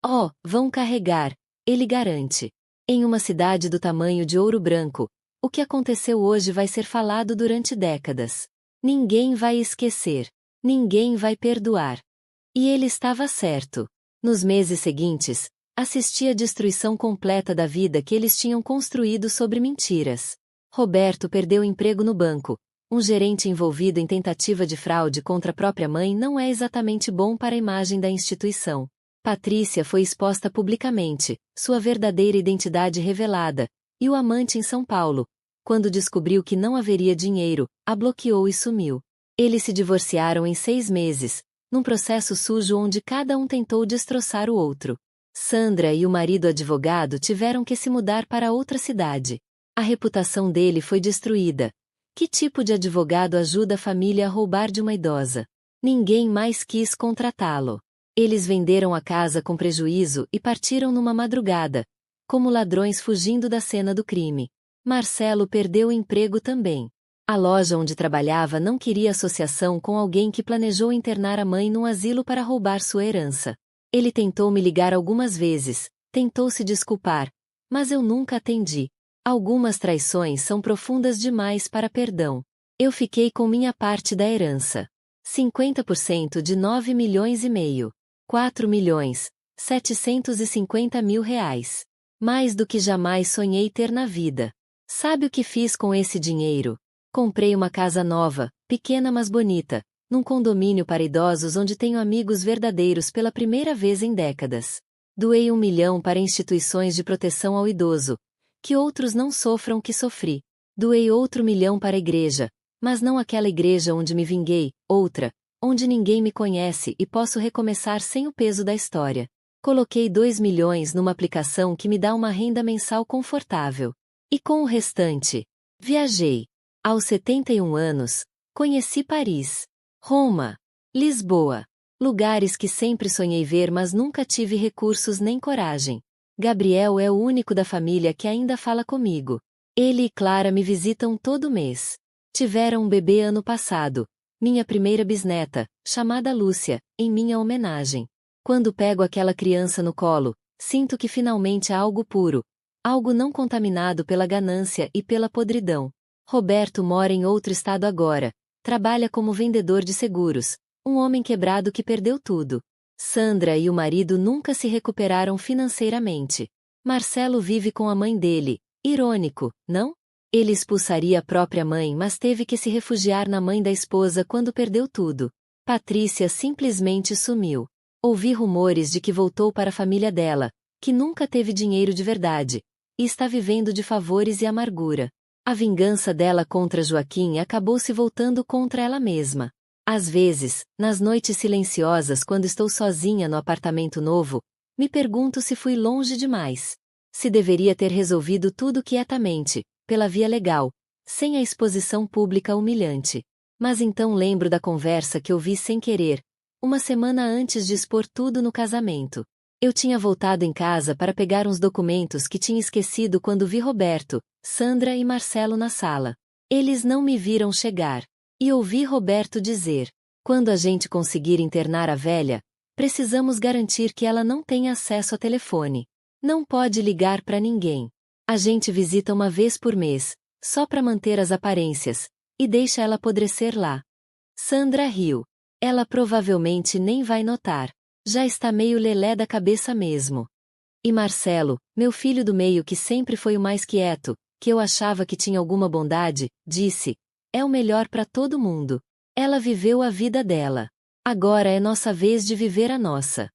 Oh, vão carregar, ele garante. Em uma cidade do tamanho de Ouro Branco, o que aconteceu hoje vai ser falado durante décadas. Ninguém vai esquecer. Ninguém vai perdoar. E ele estava certo. Nos meses seguintes, assisti à destruição completa da vida que eles tinham construído sobre mentiras. Roberto perdeu o emprego no banco. Um gerente envolvido em tentativa de fraude contra a própria mãe não é exatamente bom para a imagem da instituição. Patrícia foi exposta publicamente, sua verdadeira identidade revelada, e o amante em São Paulo, quando descobriu que não haveria dinheiro, a bloqueou e sumiu. Eles se divorciaram em 6 meses, num processo sujo onde cada um tentou destroçar o outro. Sandra e o marido advogado tiveram que se mudar para outra cidade. A reputação dele foi destruída. Que tipo de advogado ajuda a família a roubar de uma idosa? Ninguém mais quis contratá-lo. Eles venderam a casa com prejuízo e partiram numa madrugada, como ladrões fugindo da cena do crime. Marcelo perdeu o emprego também. A loja onde trabalhava não queria associação com alguém que planejou internar a mãe num asilo para roubar sua herança. Ele tentou me ligar algumas vezes, tentou se desculpar, mas eu nunca atendi. Algumas traições são profundas demais para perdão. Eu fiquei com minha parte da herança. 50% de 9 milhões e meio. 4.750.000 reais. Mais do que jamais sonhei ter na vida. Sabe o que fiz com esse dinheiro? Comprei uma casa nova, pequena mas bonita, num condomínio para idosos onde tenho amigos verdadeiros pela primeira vez em décadas. Doei 1 milhão para instituições de proteção ao idoso, que outros não sofram o que sofri. Doei outro 1 milhão para a igreja, mas não aquela igreja onde me vinguei, outra, onde ninguém me conhece e posso recomeçar sem o peso da história. Coloquei 2 milhões numa aplicação que me dá uma renda mensal confortável. E com o restante, viajei. Aos 71 anos, conheci Paris, Roma, Lisboa. Lugares que sempre sonhei ver mas nunca tive recursos nem coragem. Gabriel é o único da família que ainda fala comigo. Ele e Clara me visitam todo mês. Tiveram um bebê ano passado. Minha primeira bisneta, chamada Lúcia, em minha homenagem. Quando pego aquela criança no colo, sinto que finalmente há algo puro, algo não contaminado pela ganância e pela podridão. Roberto mora em outro estado agora, trabalha como vendedor de seguros, um homem quebrado que perdeu tudo. Sandra e o marido nunca se recuperaram financeiramente. Marcelo vive com a mãe dele, irônico, não? Ele expulsaria a própria mãe mas teve que se refugiar na mãe da esposa quando perdeu tudo. Patrícia simplesmente sumiu. Ouvi rumores de que voltou para a família dela, que nunca teve dinheiro de verdade, e está vivendo de favores e amargura. A vingança dela contra Joaquim acabou se voltando contra ela mesma. Às vezes, nas noites silenciosas quando estou sozinha no apartamento novo, me pergunto se fui longe demais. Se deveria ter resolvido tudo quietamente, pela via legal, sem a exposição pública humilhante. Mas então lembro da conversa que ouvi sem querer, uma semana antes de expor tudo no casamento. Eu tinha voltado em casa para pegar uns documentos que tinha esquecido quando vi Roberto, Sandra e Marcelo na sala. Eles não me viram chegar. E ouvi Roberto dizer: quando a gente conseguir internar a velha, precisamos garantir que ela não tenha acesso a telefone. Não pode ligar para ninguém. A gente visita uma vez por mês, só para manter as aparências, e deixa ela apodrecer lá. Sandra riu. Ela provavelmente nem vai notar. Já está meio lelé da cabeça mesmo. E Marcelo, meu filho do meio que sempre foi o mais quieto, que eu achava que tinha alguma bondade, disse: é o melhor para todo mundo. Ela viveu a vida dela. Agora é nossa vez de viver a nossa.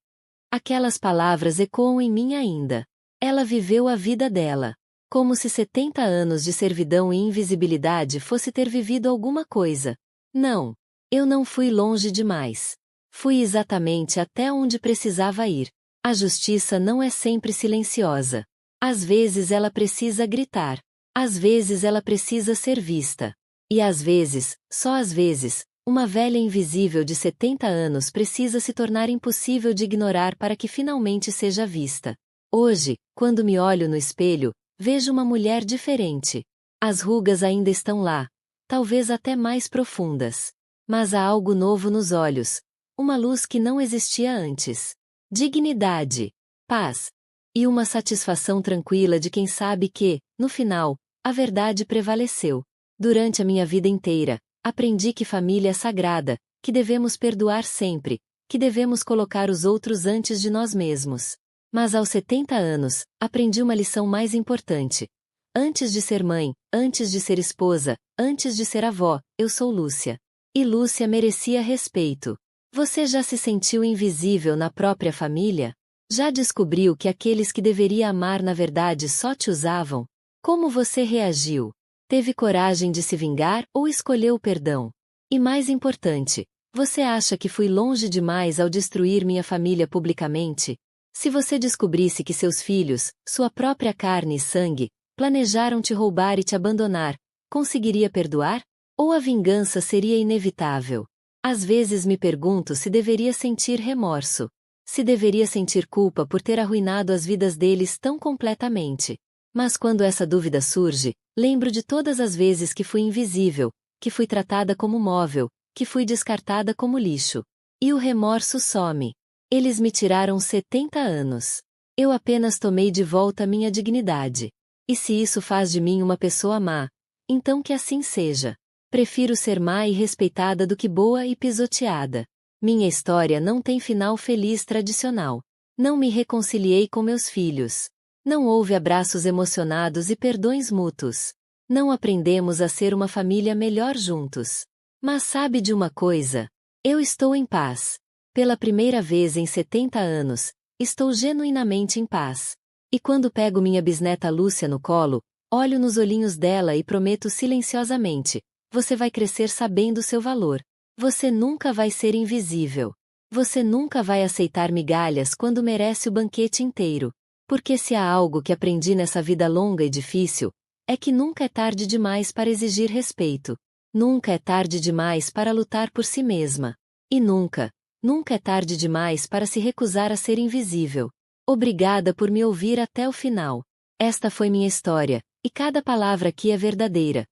Aquelas palavras ecoam em mim ainda. Ela viveu a vida dela. Como se 70 anos de servidão e invisibilidade fosse ter vivido alguma coisa. Não. Eu não fui longe demais. Fui exatamente até onde precisava ir. A justiça não é sempre silenciosa. Às vezes ela precisa gritar. Às vezes ela precisa ser vista. E às vezes, só às vezes, uma velha invisível de 70 anos precisa se tornar impossível de ignorar para que finalmente seja vista. Hoje, quando me olho no espelho, vejo uma mulher diferente. As rugas ainda estão lá, talvez até mais profundas. Mas há algo novo nos olhos. Uma luz que não existia antes. Dignidade, paz e uma satisfação tranquila de quem sabe que, no final, a verdade prevaleceu. Durante a minha vida inteira, aprendi que família é sagrada, que devemos perdoar sempre, que devemos colocar os outros antes de nós mesmos. Mas aos 70 anos, aprendi uma lição mais importante. Antes de ser mãe, antes de ser esposa, antes de ser avó, eu sou Lúcia. E Lúcia merecia respeito. Você já se sentiu invisível na própria família? Já descobriu que aqueles que deveria amar na verdade só te usavam? Como você reagiu? Teve coragem de se vingar ou escolheu o perdão? E mais importante, você acha que fui longe demais ao destruir minha família publicamente? Se você descobrisse que seus filhos, sua própria carne e sangue, planejaram te roubar e te abandonar, conseguiria perdoar? Ou a vingança seria inevitável? Às vezes me pergunto se deveria sentir remorso. Se deveria sentir culpa por ter arruinado as vidas deles tão completamente. Mas quando essa dúvida surge, lembro de todas as vezes que fui invisível, que fui tratada como móvel, que fui descartada como lixo. E o remorso some. Eles me tiraram 70 anos. Eu apenas tomei de volta minha dignidade. E se isso faz de mim uma pessoa má, então que assim seja. Prefiro ser má e respeitada do que boa e pisoteada. Minha história não tem final feliz tradicional. Não me reconciliei com meus filhos. Não houve abraços emocionados e perdões mútuos. Não aprendemos a ser uma família melhor juntos. Mas sabe de uma coisa? Eu estou em paz. Pela primeira vez em 70 anos, estou genuinamente em paz. E quando pego minha bisneta Lúcia no colo, olho nos olhinhos dela e prometo silenciosamente: você vai crescer sabendo seu valor. Você nunca vai ser invisível. Você nunca vai aceitar migalhas quando merece o banquete inteiro. Porque se há algo que aprendi nessa vida longa e difícil, é que nunca é tarde demais para exigir respeito. Nunca é tarde demais para lutar por si mesma. E nunca, nunca é tarde demais para se recusar a ser invisível. Obrigada por me ouvir até o final. Esta foi minha história, e cada palavra aqui é verdadeira.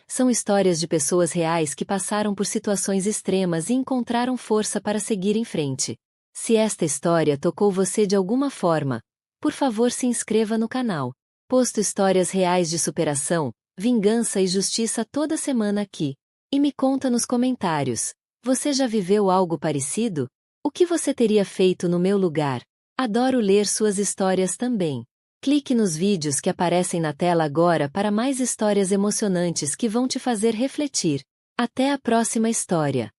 São histórias de pessoas reais que passaram por situações extremas e encontraram força para seguir em frente. Se esta história tocou você de alguma forma, por favor se inscreva no canal. Posto histórias reais de superação, vingança e justiça toda semana aqui. E me conta nos comentários: você já viveu algo parecido? O que você teria feito no meu lugar? Adoro ler suas histórias também. Clique nos vídeos que aparecem na tela agora para mais histórias emocionantes que vão te fazer refletir. Até a próxima história.